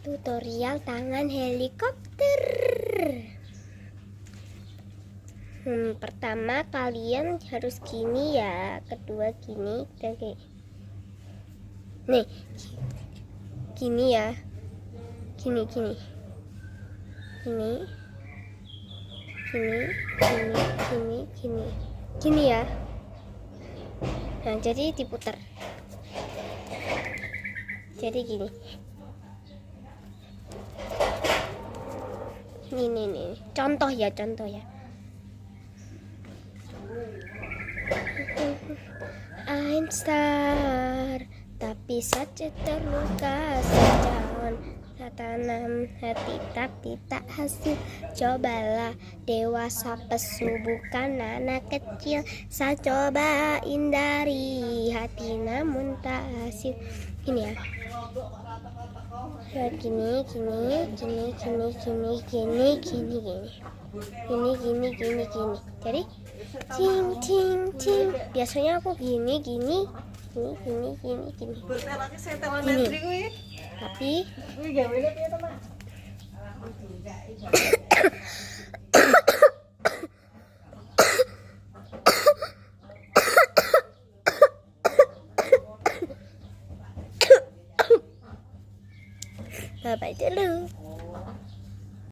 Tutorial tangan helikopter. Pertama kalian harus gini ya, kedua gini, dan kayak nih, gini ya, gini ya. Nah, jadi diputar. Jadi gini. Nih. Contoh ya. I'm star, tapi saja terluka sejauh tanam hati, tapi tak hasil. Cobalah dewasa pesu, bukan anak kecil. Saya coba hindari hati, namun tak hasil. Gini ya. Gini. Jadi ting. Biasanya aku gini. Tapi bye dulu.